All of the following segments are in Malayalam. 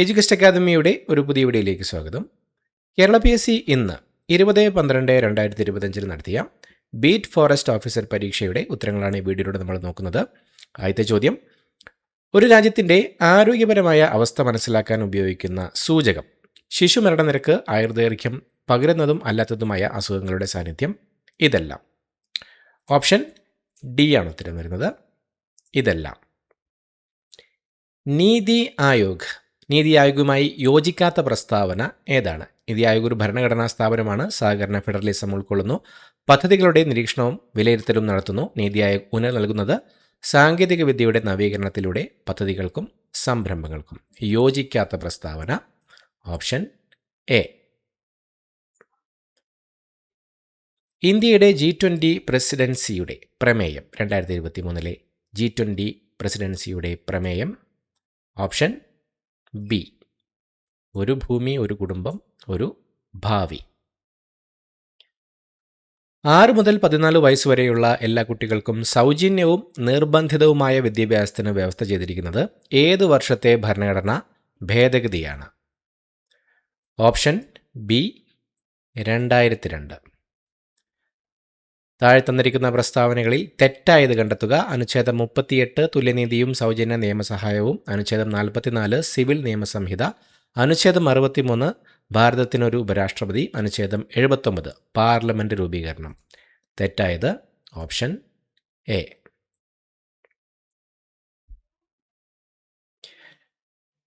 എഡ്യൂകസ്റ്റ് അക്കാദമിയുടെ ഒരു പുതിയ വീഡിയോയിലേക്ക് സ്വാഗതം. കേരള PSC ഇന്ന് 20-12-2025 നടത്തിയ ബീറ്റ് ഫോറസ്റ്റ് ഓഫീസർ പരീക്ഷയുടെ ഉത്തരങ്ങളാണ് ഈ വീഡിയോയിലൂടെ നമ്മൾ നോക്കുന്നത്. ആദ്യത്തെ ചോദ്യം: ഒരു രാജ്യത്തിൻ്റെ ആരോഗ്യപരമായ അവസ്ഥ മനസ്സിലാക്കാൻ ഉപയോഗിക്കുന്ന സൂചകം ശിശുമരണ നിരക്ക്, ആയുർദൈർഘ്യം, പകരുന്നതും അല്ലാത്തതുമായ അസുഖങ്ങളുടെ സാന്നിധ്യം, ഇതെല്ലാം. ഓപ്ഷൻ ഡി ആണ് ഉത്തരം വരുന്നത്. ഇതെല്ലാം. നീതി ആയോഗ് യോജിക്കാത്ത പ്രസ്താവന ഏതാണ്? നീതി ആയോഗ് ഒരു ഭരണഘടനാ സ്ഥാപനമാണ്. സഹകരണ ഫെഡറലിസം ഉൾക്കൊള്ളുന്നു. പദ്ധതികളുടെ നിരീക്ഷണവും വിലയിരുത്തലും നടത്തുന്നു. നീതി ആയോഗ് ഊന്നൽ നൽകുന്നത് സാങ്കേതിക വിദ്യയുടെ നവീകരണത്തിലൂടെ പദ്ധതികൾക്കും സംരംഭങ്ങൾക്കും. യോജിക്കാത്ത പ്രസ്താവന ഓപ്ഷൻ എ. ഇന്ത്യയുടെ G20 പ്രസിഡൻസിയുടെ പ്രമേയം, 2023 G20 പ്രസിഡൻസിയുടെ പ്രമേയം ഓപ്ഷൻ ബി. ഒരു ഭൂമി, ഒരു കുടുംബം, ഒരു ഭാവി. 6 മുതൽ 14 വയസ്സുവരെയുള്ള എല്ലാ കുട്ടികൾക്കും സൗജന്യവും നിർബന്ധിതവുമായ വിദ്യാഭ്യാസത്തിന് വ്യവസ്ഥ ചെയ്തിരിക്കുന്നത് ഏത് വർഷത്തെ ഭരണഘടനാ ഭേദഗതിയാണ്? Option B 2002. താഴെ തന്നിരിക്കുന്ന പ്രസ്താവനകളിൽ തെറ്റായത് കണ്ടെത്തുക. അനുച്ഛേദം 38 തുല്യനീതിയും സൗജന്യ നിയമസഹായവും, അനുച്ഛേദം 44 സിവിൽ നിയമസംഹിത, അനുച്ഛേദം 63 ഭാരതത്തിനൊരു ഉപരാഷ്ട്രപതി, അനുച്ഛേദം 79 പാർലമെന്റ് രൂപീകരണം. തെറ്റായത് ഓപ്ഷൻ എ.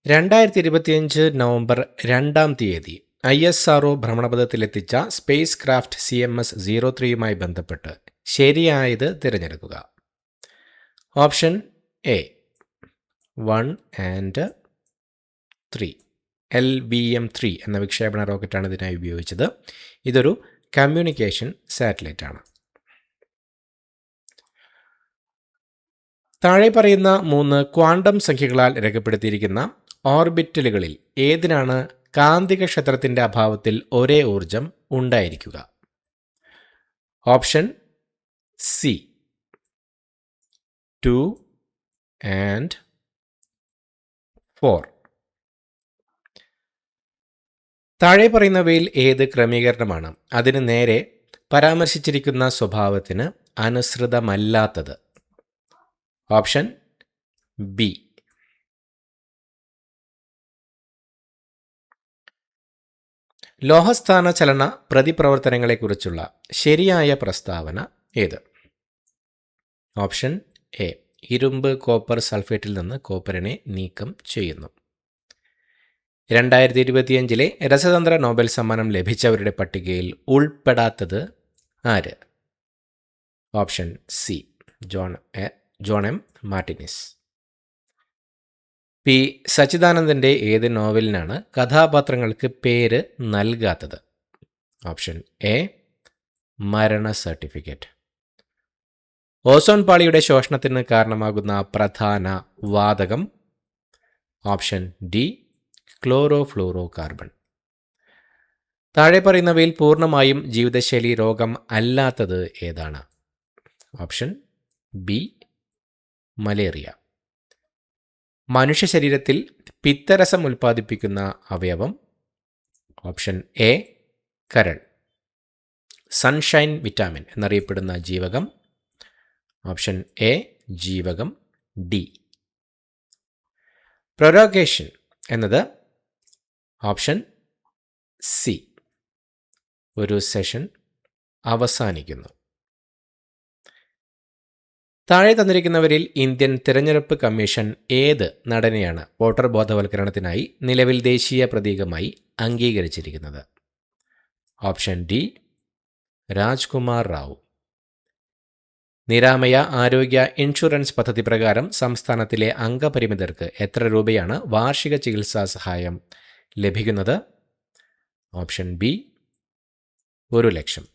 2025 നവംബർ 2 ISRO ഭ്രമണപഥത്തിലെത്തിച്ച സ്പേസ് ക്രാഫ്റ്റ് CMS 03യുമായി ബന്ധപ്പെട്ട് ശരിയായത് തിരഞ്ഞെടുക്കുക. Option A 1 and 3. LVM-3 എന്ന വിക്ഷേപണ റോക്കറ്റാണ് ഇതിനായി ഉപയോഗിച്ചത്. ഇതൊരു കമ്മ്യൂണിക്കേഷൻ സാറ്റലൈറ്റ് ആണ്. താഴെ പറയുന്ന 3 ക്വാണ്ടം സംഖ്യകളാൽ രേഖപ്പെടുത്തിയിരിക്കുന്ന ഓർബിറ്റലുകളിൽ ഏതിനാണ് കാന്തിക ക്ഷേത്രത്തിൻ്റെ അഭാവത്തിൽ ഒരേ ഊർജം ഉണ്ടായിരിക്കുക? Option C 2 and 4. താഴെ പറയുന്നവയിൽ ഏത് ക്രമീകരണമാണ് അതിന് നേരെ പരാമർശിച്ചിരിക്കുന്ന സ്വഭാവത്തിന് അനുസൃതമല്ലാത്തത്? Option B. ലോഹസ്ഥാന ചലന പ്രതിപ്രവർത്തനങ്ങളെക്കുറിച്ചുള്ള ശരിയായ പ്രസ്താവന ഏത്? Option A. ഇരുമ്പ് കോപ്പർ സൾഫേറ്റിൽ നിന്ന് കോപ്പറിനെ നീക്കം ചെയ്യുന്നു. 2025 രസതന്ത്ര നോബൽ സമ്മാനം ലഭിച്ചവരുടെ പട്ടികയിൽ ഉൾപ്പെടാത്തത് ആര്? Option C. John M Martinis. P. സച്ചിദാനന്ദൻ്റെ ഏത് നോവലിനാണ് കഥാപാത്രങ്ങൾക്ക് പേര് നൽകാത്തത്? Option A. മരണ സർട്ടിഫിക്കറ്റ്. ഓസോൺ പാളിയുടെ ശോഷണത്തിന് കാരണമാകുന്ന പ്രധാന വാതകം? Option D. Chlorofluorocarbon. താഴെ പറയുന്നവയിൽ പൂർണ്ണമായും ജീവിതശൈലി രോഗം അല്ലാത്തത് ഏതാണ്? Option B. മലേറിയ. മനുഷ്യ ശരീരത്തിൽ പിത്തരസം ഉൽപ്പാദിപ്പിക്കുന്ന അവയവം? Option A. കരൾ. സൺഷൈൻ വിറ്റാമിൻ എന്നറിയപ്പെടുന്ന ജീവകം? Option A. ജീവകം ഡി. പ്രൊറോഗേഷൻ എന്നത്? Option C. ഒരു സെഷൻ അവസാനിക്കുന്നു. താഴെ തന്നിരിക്കുന്നവരിൽ ഇന്ത്യൻ തിരഞ്ഞെടുപ്പ് കമ്മീഷൻ ഏത് നടനെയാണ് വോട്ടർ ബോധവൽക്കരണത്തിനായി നിലവിൽ ദേശീയ പ്രതീകമായി അംഗീകരിച്ചിരിക്കുന്നത്? Option D. രാജ്കുമാർ റാവു. നിരാമയ ആരോഗ്യ ഇൻഷുറൻസ് പദ്ധതി പ്രകാരം സംസ്ഥാനത്തിലെ അംഗപരിമിതർക്ക് എത്ര രൂപയാണ് വാർഷിക ചികിത്സാ സഹായം ലഭിക്കുന്നത്? Option B. 1,00,000.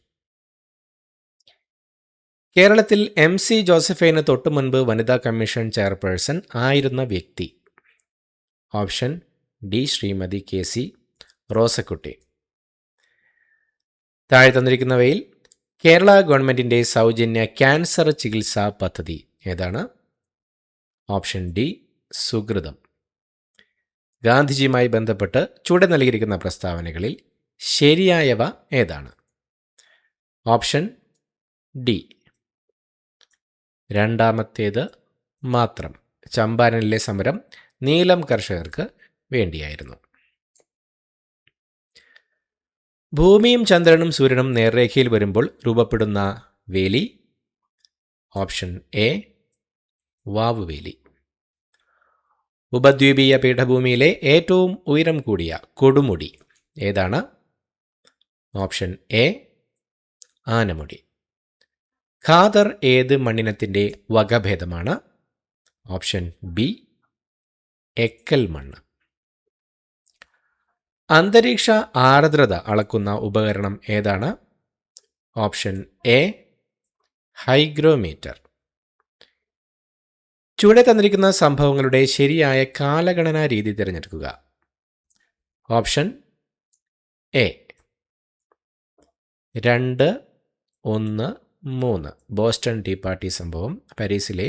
കേരളത്തിൽ MC ജോസഫൈന് തൊട്ടു മുൻപ് വനിതാ കമ്മീഷൻ ചെയർപേഴ്സൺ ആയിരുന്ന വ്യക്തി? Option D. Shrimati KC Rosakutty. താഴെ തന്നിരിക്കുന്നവയിൽ കേരള ഗവൺമെൻറ്റിൻ്റെ സൗജന്യ ക്യാൻസർ ചികിത്സാ പദ്ധതി ഏതാണ്? Option D. സുകൃതം. ഗാന്ധിജിയുമായി ബന്ധപ്പെട്ട് ചുവടെ നൽകിയിരിക്കുന്ന പ്രസ്താവനകളിൽ ശരിയായവ ഏതാണ്? ഓപ്ഷൻ ഡി, രണ്ടാമത്തേത് മാത്രം. ചമ്പാരനിലെ സമരം നീലം കർഷകർക്ക് വേണ്ടിയായിരുന്നു. ഭൂമിയും ചന്ദ്രനും സൂര്യനും നേർരേഖയിൽ വരുമ്പോൾ രൂപപ്പെടുന്ന വേലി? ഓപ്ഷൻ എ, വാവുവേലി. ഉപദ്വീപീയ പീഠഭൂമിയിലെ ഏറ്റവും ഉയരം കൂടിയ കൊടുമുടി ഏതാണ്? Option A, Anamudi. ഖാദർ ഏത് മണ്ണിനത്തിൻ്റെ വകഭേദമാണ്? ഓപ്ഷൻ ബി, എക്കൽ മണ്ണ്. അന്തരീക്ഷ ആർദ്രത അളക്കുന്ന ഉപകരണം ഏതാണ്? Option A, hygrometer. ചുവടെ തന്നിരിക്കുന്ന സംഭവങ്ങളുടെ ശരിയായ കാലഗണനാ രീതി തിരഞ്ഞെടുക്കുക. Option A, 2, 1, 3. Boston tea party സംഭവം, പാരീസിലെ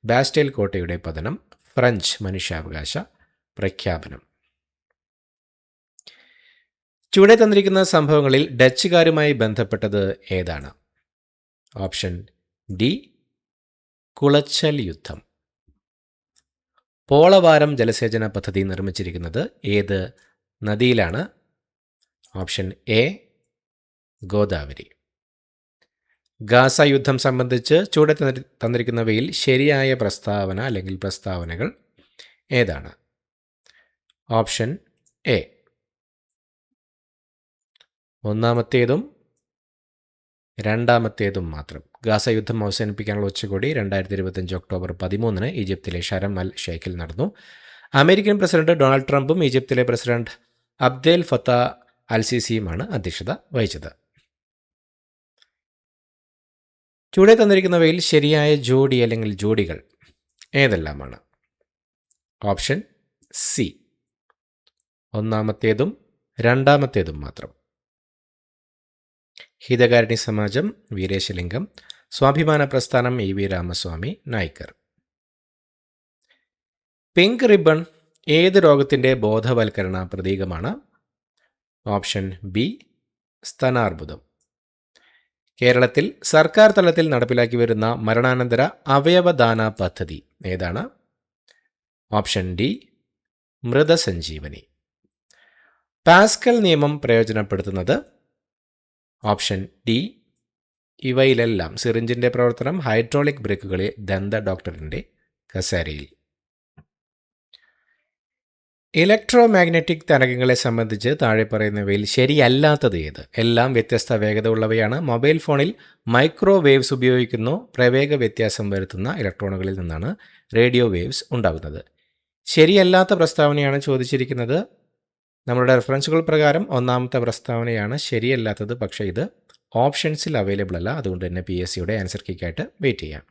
ബാസ്റ്റേൽ കോട്ടയുടെ പതനം, ഫ്രഞ്ച് മനുഷ്യാവകാശ പ്രഖ്യാപനം. ചുവടെ തന്നിരിക്കുന്ന സംഭവങ്ങളിൽ ഡച്ചുകാരുമായി ബന്ധപ്പെട്ടത് ഏതാണ്? ഓപ്ഷൻ ഡി, കുളച്ചൽ യുദ്ധം. പോളവാരം ജലസേചന പദ്ധതി നിർമ്മിച്ചിരിക്കുന്നത് ഏത് നദിയിലാണ്? Option A, Godavari. ഗാസ യുദ്ധം സംബന്ധിച്ച് ചുവടെ തന്നിരിക്കുന്നവയിൽ ശരിയായ പ്രസ്താവന അല്ലെങ്കിൽ പ്രസ്താവനകൾ ഏതാണ്? ഓപ്ഷൻ എ, ഒന്നാമത്തേതും രണ്ടാമത്തേതും മാത്രം. ഗാസ യുദ്ധം അവസാനിപ്പിക്കാനുള്ള ഉച്ചകോടി 2025 ഒക്ടോബർ 13 ഈജിപ്തിലെ ഷരം അൽ ഷെയ്ഖിൽ നടന്നു. അമേരിക്കൻ പ്രസിഡന്റ് ഡൊണാൾഡ് ട്രംപും ഈജിപ്തിലെ പ്രസിഡന്റ് അബ്ദേൽ ഫത്ത അൽ സിസിയുമാണ് അധ്യക്ഷത വഹിച്ചത്. ചുവടെ തന്നിരിക്കുന്നവയിൽ ശരിയായ ജോഡി അല്ലെങ്കിൽ ജോഡികൾ ഏതെല്ലാമാണ്? ഓപ്ഷൻ സി, ഒന്നാമത്തേതും രണ്ടാമത്തേതും മാത്രം. ഹിതകാരിണി സമാജം വീരേശലിംഗം, സ്വാഭിമാന പ്രസ്ഥാനം E V Ramaswamy Naicker. Pink ribbon ഏത് രോഗത്തിൻ്റെ ബോധവൽക്കരണ പ്രതീകമാണ്? ഓപ്ഷൻ ബി, സ്തനാർബുദം. കേരളത്തിൽ സർക്കാർ തലത്തിൽ നടപ്പിലാക്കി വരുന്ന മരണാനന്തര അവയവദാന പദ്ധതി ഏതാണ്? ഓപ്ഷൻ ഡി, മൃതസഞ്ജീവനി. പാസ്കൽ നിയമം പ്രയോജനപ്പെടുത്തുന്നത്? Option D, ഇവയിലെല്ലാം. സിറിഞ്ചിൻ്റെ പ്രവർത്തനം, ഹൈഡ്രോളിക് ബ്രേക്കുകളിൽ ദന്ത ഡോക്ടറിൻ്റെ കസേരയിൽ. ഇലക്ട്രോ മാഗ്നറ്റിക് തരംഗങ്ങളെ സംബന്ധിച്ച് താഴെ പറയുന്നവയിൽ ശരിയല്ലാത്തത് ഏത്? എല്ലാം വ്യത്യസ്ത വേഗത ഉള്ളവയാണ്. മൊബൈൽ ഫോണിൽ മൈക്രോവേവ്സ് ഉപയോഗിക്കുന്നു. പ്രവേഗ വ്യത്യാസം വരുത്തുന്ന ഇലക്ട്രോണുകളിൽ നിന്നാണ് റേഡിയോ വേവ്സ് ഉണ്ടാകുന്നത്. ശരിയല്ലാത്ത പ്രസ്താവനയാണ് ചോദിച്ചിരിക്കുന്നത്. നമ്മളുടെ റെഫറൻസുകൾ പ്രകാരം ഒന്നാമത്തെ പ്രസ്താവനയാണ് ശരിയല്ലാത്തത്. പക്ഷേ ഇത് ഓപ്ഷൻസിൽ അവൈലബിൾ അല്ല. അതുകൊണ്ട് തന്നെ PSCയുടെ ആൻസർ കീക്കായിട്ട് വെയിറ്റ് ചെയ്യാം.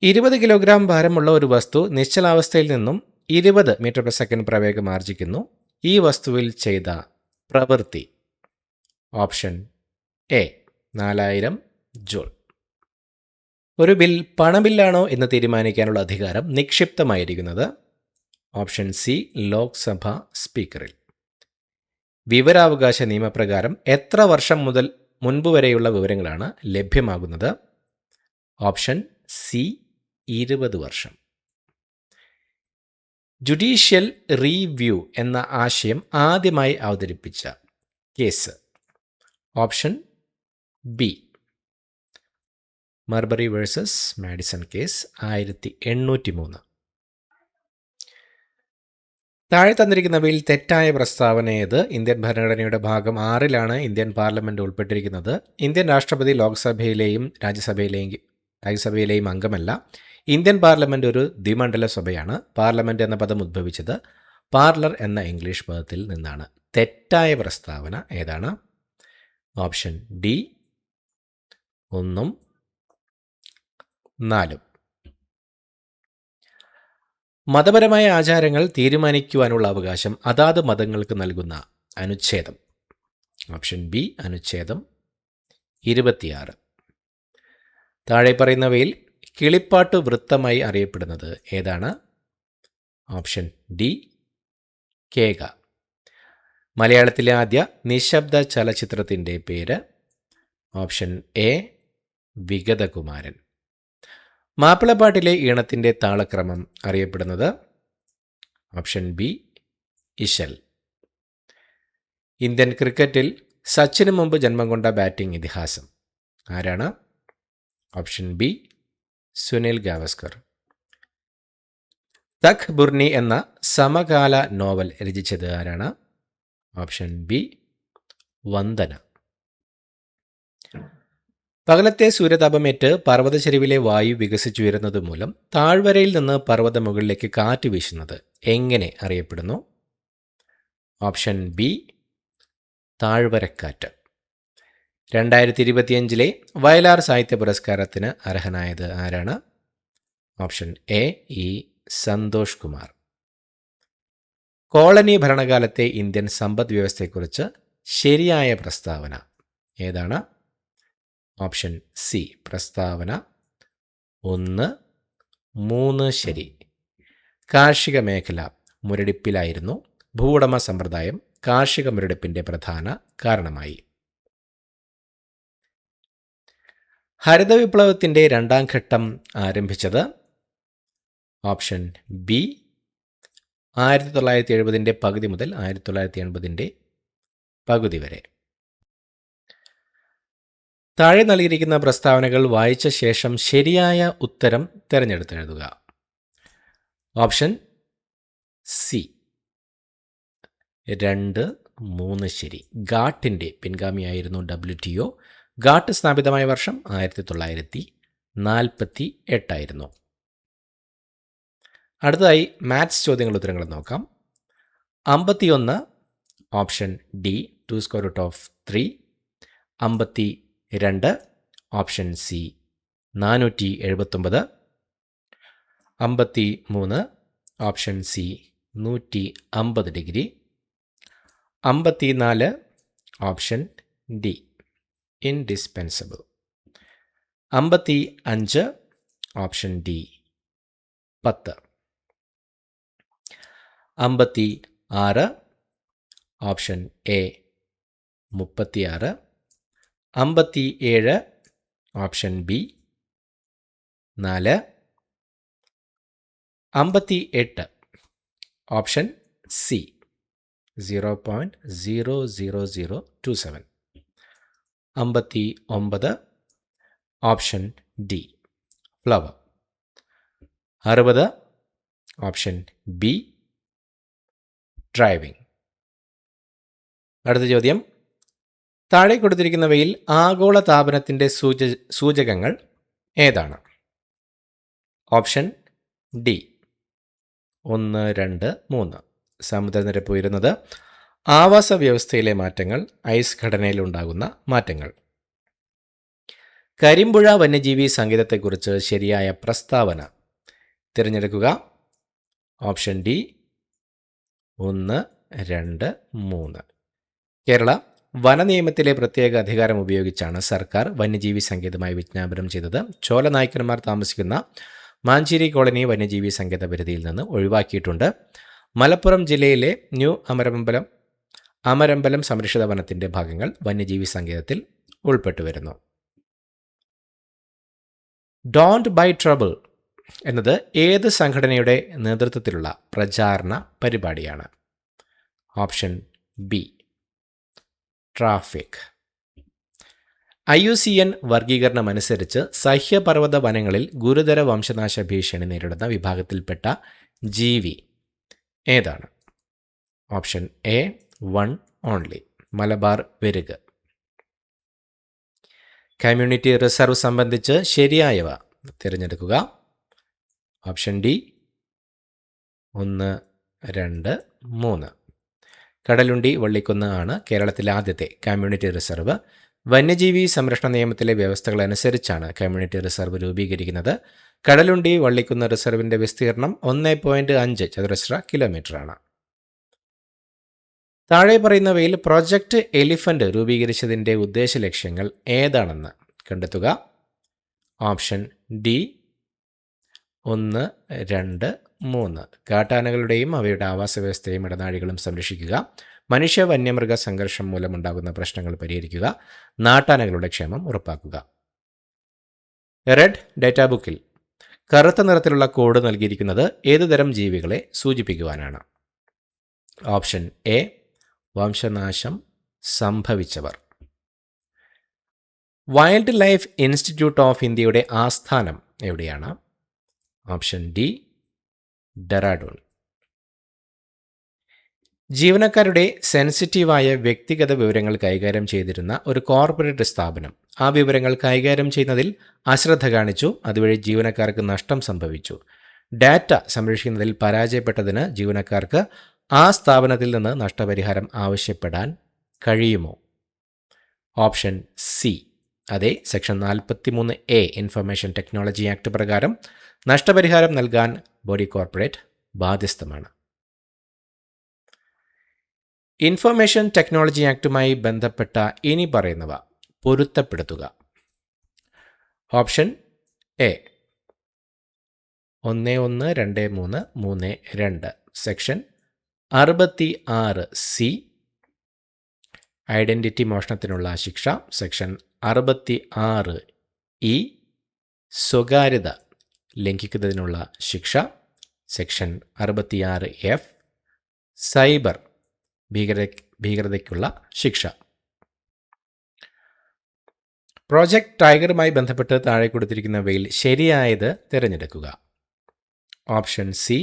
20 കിലോഗ്രാം ഭാരമുള്ള ഒരു വസ്തു നിശ്ചലാവസ്ഥയിൽ നിന്നും 20 മീറ്റർ പെർ സെക്കൻഡ് പ്രവേഗം ആർജിക്കുന്നു. ഈ വസ്തുവിൽ ചെയ്ത പ്രവൃത്തി? Option A, 4000 joule. ഒരു ബിൽ പണബില്ലാണോ എന്ന് തീരുമാനിക്കാനുള്ള അധികാരം നിക്ഷിപ്തമായിരിക്കുന്നത്? ഓപ്ഷൻ സി, ലോക്സഭ സ്പീക്കറിൽ. വിവരാവകാശ നിയമപ്രകാരം എത്ര വർഷം മുതൽ മുൻപ് വരെയുള്ള വിവരങ്ങളാണ് ലഭ്യമാകുന്നത്? ഓപ്ഷൻ സി, 20 വർഷം. ജുഡീഷ്യൽ റീവ്യൂ എന്ന ആശയം ആദ്യമായി അവതരിപ്പിച്ച case? Option B, Marbury versus Madison case, 1803. താഴെ തന്നിരിക്കുന്നവയിൽ തെറ്റായ പ്രസ്താവന ഏത്? ഇന്ത്യൻ ഭരണഘടനയുടെ ഭാഗം 6 ഇന്ത്യൻ പാർലമെൻറ്റ് ഉൾപ്പെട്ടിരിക്കുന്നത്. ഇന്ത്യൻ രാഷ്ട്രപതി ലോക്സഭയിലെയും രാജ്യസഭയിലെയും അംഗമല്ല. ഇന്ത്യൻ പാർലമെൻറ്റ് ഒരു ദ്വിമണ്ഡല സഭയാണ്. പാർലമെൻറ്റ് എന്ന പദം ഉദ്ഭവിച്ചത് പാർലർ എന്ന ഇംഗ്ലീഷ് പദത്തിൽ നിന്നാണ്. തെറ്റായ പ്രസ്താവന ഏതാണ്? Option D, 1, 4. മതപരമായ ആചാരങ്ങൾ തീരുമാനിക്കുവാനുള്ള അവകാശം അതാത് മതങ്ങൾക്ക് നൽകുന്ന അനുച്ഛേദം? ഓപ്ഷൻ ബി, അനുച്ഛേദം 26. താഴെ പറയുന്നവയിൽ കിളിപ്പാട്ട് വൃത്തമായി അറിയപ്പെടുന്നത് ഏതാണ്? ഓപ്ഷൻ ഡി കേക. മലയാളത്തിലെ ആദ്യ നിശബ്ദ ചലച്ചിത്രത്തിൻ്റെ പേര്? Option A Vigathakumaran. മാപ്പിളപ്പാട്ടിലെ ഈണത്തിൻ്റെ താളക്രമം അറിയപ്പെടുന്നത്? ഓപ്ഷൻ ബി ഇശൽ. ഇന്ത്യൻ ക്രിക്കറ്റിൽ സച്ചിന് മുമ്പ് ജന്മം കൊണ്ട ബാറ്റിംഗ് ഇതിഹാസം ആരാണ്? Option B Sunil Gavaskar. തക് ബുർണി എന്ന സമകാല നോവൽ രചിച്ചത് ആരാണ്? Option B Vandana. പകലത്തെ സൂര്യതാപമേറ്റ് പർവ്വതചരിവിലെ വായു വികസിച്ചുയരുന്നത് മൂലം താഴ്വരയിൽ നിന്ന് പർവ്വത മുകളിലേക്ക് കാറ്റ് വീശുന്നത് എങ്ങനെ അറിയപ്പെടുന്നു? Option B താഴ്വരക്കാറ്റ്. 2025 വയലാർ സാഹിത്യ പുരസ്കാരത്തിന് അർഹനായത് ആരാണ്? Option A E Santhosh Kumar. Colony ഭരണകാലത്തെ ഇന്ത്യൻ സമ്പദ് വ്യവസ്ഥയെക്കുറിച്ച് ശരിയായ പ്രസ്താവന ഏതാണ്? ഓപ്ഷൻ സി പ്രസ്താവന 1, 3 ശരി. കാർഷിക മേഖല മുരടിപ്പിലായിരുന്നു. ഭൂവുടമ സമ്പ്രദായം കാർഷിക മുരടിപ്പിൻ്റെ പ്രധാന കാരണമായി. ഹരിത വിപ്ലവത്തിൻ്റെ രണ്ടാം ഘട്ടം ആരംഭിച്ചത്? ഓപ്ഷൻ ബി 1970 പകുതി മുതൽ 1980 പകുതി വരെ. താഴെ നൽകിയിരിക്കുന്ന പ്രസ്താവനകൾ വായിച്ച ശേഷം ശരിയായ ഉത്തരം തിരഞ്ഞെടുത്തെഴുതുക. ഓപ്ഷൻ സി 2, 3 ശരി. ഗാട്ടിൻ്റെ പിൻഗാമിയായിരുന്നു WTO. ഗാട്ട് സ്ഥാപിതമായ വർഷം 1948 അടുത്തതായി മാത്സ് ചോദ്യങ്ങൾ ഉത്തരങ്ങൾ നോക്കാം. 51 option D 2√3. 52 option C 479. 53 option C 150 degree. 54 option D indispensable. 55 option D 10. 56 option A 36. 57 option B 4. 58 option C 0.00027. 59 option D flower. 60 option B driving. അടുത്ത ചോദ്യം. താഴെ കൊടുത്തിരിക്കുന്നവയിൽ ആഗോള താപനത്തിൻ്റെ സൂചകങ്ങൾ ഏതാണ്? Option D 1, 2, 3. സമുദ്രനിരപ്പ് ഉയരുന്നത്, ആവാസ വ്യവസ്ഥയിലെ മാറ്റങ്ങൾ, ഐസ് ഘടനയിലുണ്ടാകുന്ന മാറ്റങ്ങൾ. കരിമ്പുഴ വന്യജീവി സങ്കേതത്തെക്കുറിച്ച് ശരിയായ പ്രസ്താവന തിരഞ്ഞെടുക്കുക. Option D 1, 2, 3. കേരള വനനിയമത്തിലെ പ്രത്യേക അധികാരം ഉപയോഗിച്ചാണ് സർക്കാർ വന്യജീവി സങ്കേതമായി വിജ്ഞാപനം ചെയ്തത്. ചോലനായ്ക്കന്മാർ താമസിക്കുന്ന മാഞ്ചേരി കോളനി വന്യജീവി സങ്കേത പരിധിയിൽ നിന്ന് ഒഴിവാക്കിയിട്ടുണ്ട്. മലപ്പുറം ജില്ലയിലെ ന്യൂ അമരമ്പലം സംരക്ഷിത വനത്തിൻ്റെ ഭാഗങ്ങൾ വന്യജീവി സങ്കേതത്തിൽ ഉൾപ്പെട്ടു വരുന്നു. ഡോണ്ട് ബൈ ട്രബിൾ എന്നത് ഏത് സംഘടനയുടെ നേതൃത്വത്തിലുള്ള പ്രചാരണ പരിപാടിയാണ്? Option B traffic. IUCN വർഗീകരണം അനുസരിച്ച് സഹ്യപർവ്വത വനങ്ങളിൽ ഗുരുതര വംശനാശ ഭീഷണി നേരിടുന്ന വിഭാഗത്തിൽപ്പെട്ട ജീവി ഏതാണ്? ഓപ്ഷൻ എ 1 ഓൺലി മലബാർ വെരുക്. കമ്മ്യൂണിറ്റി റിസർവ് സംബന്ധിച്ച് ശരിയായവ തിരഞ്ഞെടുക്കുക. Option D 1, 2, 3. കടലുണ്ടി വള്ളിക്കുന്ന് ആണ് കേരളത്തിലെ ആദ്യത്തെ കമ്മ്യൂണിറ്റി റിസർവ്. വന്യജീവി സംരക്ഷണ നിയമത്തിലെ വ്യവസ്ഥകൾ അനുസരിച്ചാണ് കമ്മ്യൂണിറ്റി റിസർവ് രൂപീകരിക്കുന്നത്. കടലുണ്ടി വള്ളിക്കുന്ന് റിസർവിൻ്റെ വിസ്തീർണം 1.5 ചതുരശ്ര കിലോമീറ്ററാണ്. താഴെ പറയുന്നവയിൽ പ്രോജക്റ്റ് എലിഫന്റ് രൂപീകരിച്ചതിൻ്റെ ഉദ്ദേശ ലക്ഷ്യങ്ങൾ ഏതാണെന്ന് കണ്ടെത്തുക. Option D 1, 2, 3. കാട്ടാനകളുടെയും അവയുടെ ആവാസ വ്യവസ്ഥയും ഇടനാഴികളും സംരക്ഷിക്കുക, മനുഷ്യ വന്യമൃഗ സംഘർഷം മൂലമുണ്ടാകുന്ന പ്രശ്നങ്ങൾ പരിഹരിക്കുക, നാട്ടാനകളുടെ ക്ഷേമം ഉറപ്പാക്കുക. റെഡ് ഡേറ്റാ ബുക്കിൽ കറുത്ത നിറത്തിലുള്ള കോഡ് നൽകിയിരിക്കുന്നത് ഏതുതരം ജീവികളെ സൂചിപ്പിക്കുവാനാണ്? ഓപ്ഷൻ എ വംശനാശം സംഭവിച്ചവർ. വൈൽഡ് ലൈഫ് ഇൻസ്റ്റിറ്റ്യൂട്ട് ഓഫ് ഇന്ത്യയുടെ ആസ്ഥാനം എവിടെയാണ്? Option D Dehradun. ജീവനക്കാരുടെ സെൻസിറ്റീവായ വ്യക്തിഗത വിവരങ്ങൾ കൈകാര്യം ചെയ്തിരുന്ന ഒരു കോർപ്പറേറ്റ് സ്ഥാപനം ആ വിവരങ്ങൾ കൈകാര്യം ചെയ്യുന്നതിൽ അശ്രദ്ധ കാണിച്ചു. അതുവഴി ജീവനക്കാർക്ക് നഷ്ടം സംഭവിച്ചു. ഡാറ്റ സംരക്ഷിക്കുന്നതിൽ പരാജയപ്പെട്ടതിന് ജീവനക്കാർക്ക് ആ സ്ഥാപനത്തിൽ നിന്ന് നഷ്ടപരിഹാരം ആവശ്യപ്പെടാൻ കഴിയുമോ? ഓപ്ഷൻ സി അതെ. Section 43A information technology act പ്രകാരം നഷ്ടപരിഹാരം നൽകാൻ ബോഡി കോർപ്പറേറ്റ് ബാധ്യസ്ഥമാണ്. ഇൻഫർമേഷൻ ടെക്നോളജി ആക്ടുമായി ബന്ധപ്പെട്ട ഇനി പറയുന്നവ പൊരുത്തപ്പെടുത്തുക. Option A 112332 section 66C identity മോഷണത്തിനുള്ള ശിക്ഷ, സെക്ഷൻ 66E സ്വകാര്യത ലംഘിക്കുന്നതിനുള്ള ശിക്ഷ, സെക്ഷൻ 66F സൈബർ ഭീകരതയ്ക്കുള്ള ശിക്ഷ. പ്രോജക്റ്റ് ടൈഗറുമായി ബന്ധപ്പെട്ട് താഴെ കൊടുത്തിരിക്കുന്നവയിൽ ശരിയായത് തിരഞ്ഞെടുക്കുക. Option C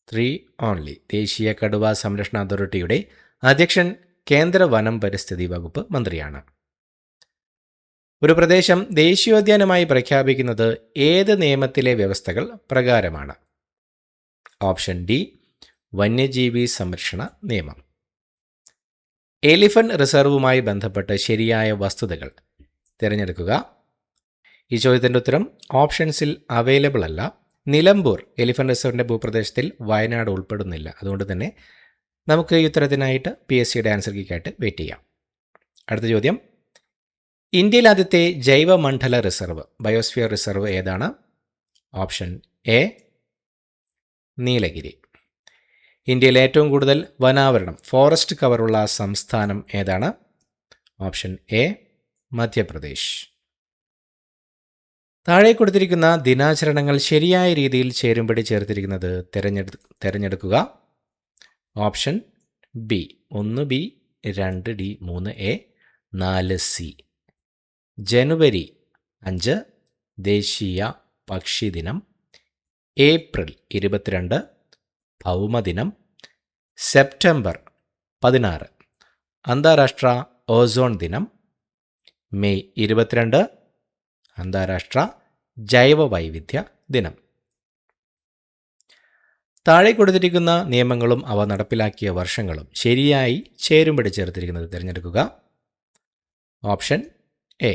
3 only. ദേശീയ കടുവ സംരക്ഷണ അതോറിറ്റിയുടെ അധ്യക്ഷൻ കേന്ദ്ര വനം പരിസ്ഥിതി വകുപ്പ് മന്ത്രിയാണ്. ഒരു പ്രദേശം ദേശീയോദ്യാനമായി പ്രഖ്യാപിക്കുന്നത് ഏത് നിയമത്തിലെ വ്യവസ്ഥകൾ പ്രകാരമാണ്? ഓപ്ഷൻ ഡി വന്യജീവി സംരക്ഷണ നിയമം. എലിഫന്റ് റിസർവുമായി ബന്ധപ്പെട്ട് ശരിയായ വസ്തുതകൾ തിരഞ്ഞെടുക്കുക. ഈ ചോദ്യത്തിൻ്റെ ഉത്തരം ഓപ്ഷൻസിൽ അവൈലബിൾ അല്ല. നിലമ്പൂർ എലിഫന്റ് റിസർവിൻ്റെ ഭൂപ്രദേശത്തിൽ വയനാട് ഉൾപ്പെടുന്നില്ല. അതുകൊണ്ട് തന്നെ നമുക്ക് ഈ ഉത്തരത്തിനായിട്ട് PSCയുടെ ആൻസർ കീക്കായിട്ട് വെയിറ്റ് ചെയ്യാം. അടുത്ത ചോദ്യം, ഇന്ത്യയിലെ ആദ്യത്തെ ജൈവമണ്ഡല റിസർവ് ബയോസ്ഫിയർ റിസർവ് ഏതാണ്? Option A Nilgiri. ഇന്ത്യയിൽ ഏറ്റവും കൂടുതൽ വനാവരണം ഫോറസ്റ്റ് കവറുള്ള സംസ്ഥാനം ഏതാണ്? Option A Madhya Pradesh. താഴെ കൊടുത്തിരിക്കുന്ന ദിനാചരണങ്ങൾ ശരിയായ രീതിയിൽ ചേരുംപടി ചേർത്തിരിക്കുന്നത് തിരഞ്ഞെടുക്കുക. Option B 1B 2D 3A 4C. ജനുവരി 5 ദേശീയ പക്ഷി ദിനം, ഏപ്രിൽ 22 ഭൗമദിനം, സെപ്റ്റംബർ 16 അന്താരാഷ്ട്ര ഓസോൺ ദിനം, മെയ് 22 അന്താരാഷ്ട്ര ജൈവവൈവിധ്യ ദിനം. താഴെ കൊടുത്തിരിക്കുന്ന നിയമങ്ങളും അവ നടപ്പിലാക്കിയ വർഷങ്ങളും ശരിയായി ചേരുംപടി ചേർത്തിരിക്കുന്നത് തിരഞ്ഞെടുക്കുക. Option A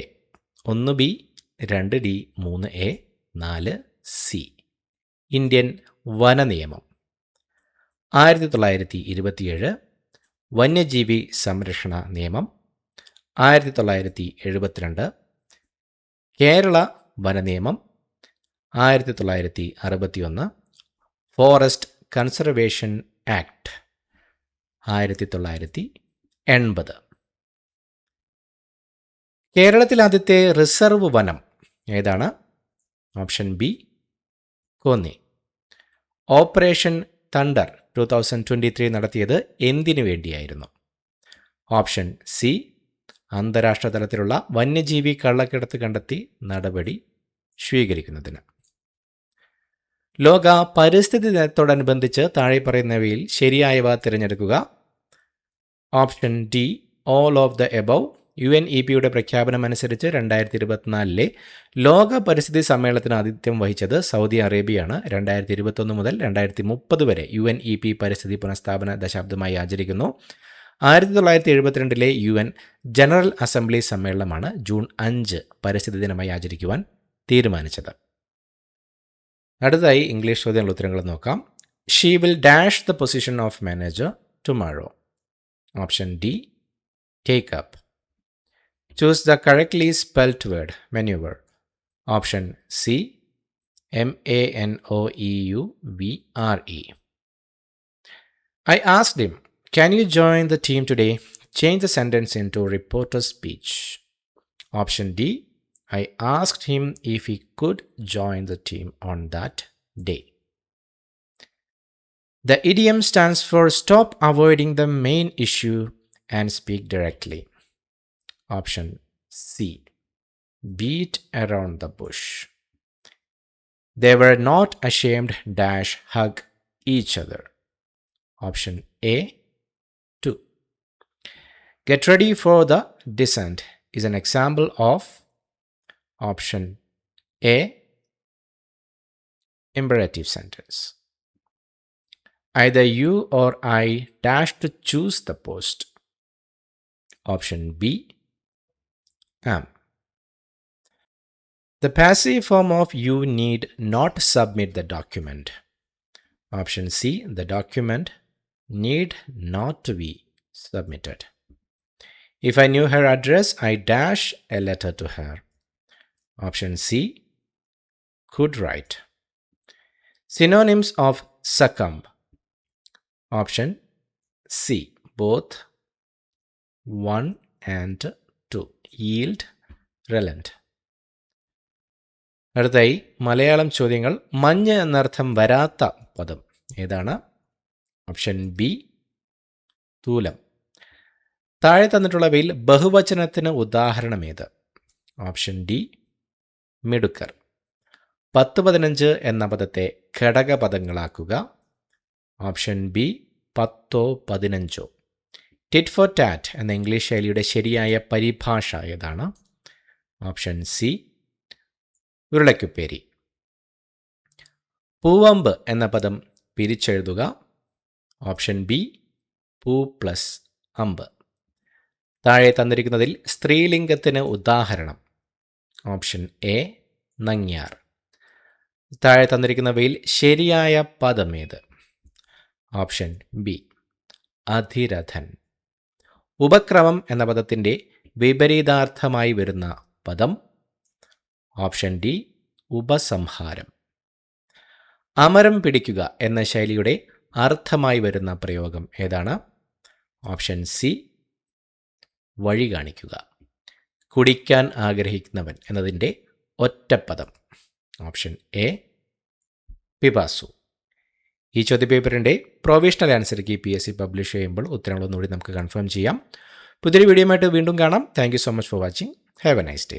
1B 2D 3A 4C. Indian വന നിയമം 1927, വന്യജീവി സംരക്ഷണ നിയമം 1972, കേരള വന നിയമം 1961, ഫോറസ്റ്റ് കൺസർവേഷൻ ആക്ട് 1980. കേരളത്തിൽ ആദ്യത്തെ റിസർവ് വനം ഏതാണ്? Option B Konni. Operation thunder 2023 നടത്തിയത് എന്തിനു വേണ്ടിയായിരുന്നു? ഓപ്ഷൻ സി അന്താരാഷ്ട്ര തലത്തിലുള്ള വന്യജീവി കള്ളക്കടത്ത് കണ്ടെത്തി നടപടി സ്വീകരിക്കുന്നതിന്. ലോക പരിസ്ഥിതി ദിനത്തോടനുബന്ധിച്ച് താഴെ പറയുന്നവയിൽ ശരിയായവ തിരഞ്ഞെടുക്കുക. Option D all of the above. UNEPയുടെ പ്രഖ്യാപനമനുസരിച്ച് 2024 ലോക പരിസ്ഥിതി സമ്മേളനത്തിന് ആതിഥ്യം വഹിച്ചത് സൗദി അറേബ്യയാണ്. 2021 മുതൽ 2030 വരെ UNEP പരിസ്ഥിതി പുനഃസ്ഥാപന ദശാബ്ദമായി ആചരിക്കുന്നു. 1972 UN ജനറൽ അസംബ്ലി സമ്മേളനമാണ് ജൂൺ 5 പരിസ്ഥിതി ദിനമായി ആചരിക്കുവാൻ തീരുമാനിച്ചത്. അടുത്തതായി ഇംഗ്ലീഷ് ചോദ്യങ്ങളുടെ ഉത്തരങ്ങൾ നോക്കാം. She will dash the position of manager tomorrow. Option D take up. Choose the correctly spelt word maneuver. Option C Manoeuvre. I asked him, "Can you join the team today?" Change the sentence into reporter's speech. Option D. I asked him if he could join the team on that day. The idiom stands for stop avoiding the main issue and speak directly. Option C. Beat around the bush. They were not ashamed - hug each other. Option A. 2. Get ready for the descent is an example of option A. Imperative sentence. Either you or I - to choose the post. Option B. Am. The passive form of you need not submit the document. Option C. The document need not to be submitted. If I knew her address, I - a letter to her. Option C. Could write. Synonyms of succumb. Option C. Both 1 and 2. Yield, relent. അടുത്തായി മലയാളം ചോദ്യങ്ങൾ. മഞ്ഞ് എന്നർത്ഥം വരാത്ത പദം ഏതാണ്? Option B. തൂലം. താഴെ തന്നിട്ടുള്ളവയിൽ ബഹുവചനത്തിന് ഉദാഹരണം ഏത്? Option D. മിടുക്കർ. 10-15 എന്ന പദത്തെ ഘടകപദങ്ങളാക്കുക. Option B. 10-15. Tit for tat എന്ന ഇംഗ്ലീഷ് ശൈലിയുടെ ശരിയായ പരിഭാഷ ഏതാണ്? Option C. ഉരുളക്കുപ്പേരി. പൂവമ്പ് എന്ന പദം പിരിച്ചെഴുതുക. Option B. പൂ പ്ലസ് അമ്പ്. താഴെ തന്നിരിക്കുന്നതിൽ സ്ത്രീലിംഗത്തിന് ഉദാഹരണം. Option A. നങ്ങ്യാർ. താഴെ തന്നിരിക്കുന്നവയിൽ ശരിയായ പദം ഏത്? Option B. അധിരഥൻ. ഉപക്രമം എന്ന പദത്തിൻ്റെ വിപരീതാർത്ഥമായി വരുന്ന പദം? Option D. ഉപസംഹാരം. അമരം പിടിക്കുക എന്ന ശൈലിയുടെ അർത്ഥമായി വരുന്ന പ്രയോഗം ഏതാണ്? Option C. വഴി കാണിക്കുക. കുടിക്കാൻ ആഗ്രഹിക്കുന്നവൻ എന്നതിൻ്റെ ഒറ്റപ്പദം? Option A. പിപാസു. ഈ ചോദ്യപേപ്പറിൻ്റെ പ്രൊവിഷണൽ ആൻസർ PSC പബ്ലിഷ് ചെയ്യുമ്പോൾ ഉത്തരങ്ങളൊന്നുകൂടി നമുക്ക് കൺഫേം ചെയ്യാം. പുതിയൊരു വീഡിയോയുമായിട്ട് വീണ്ടും കാണാം. Thank you so much for watching. Have a nice day.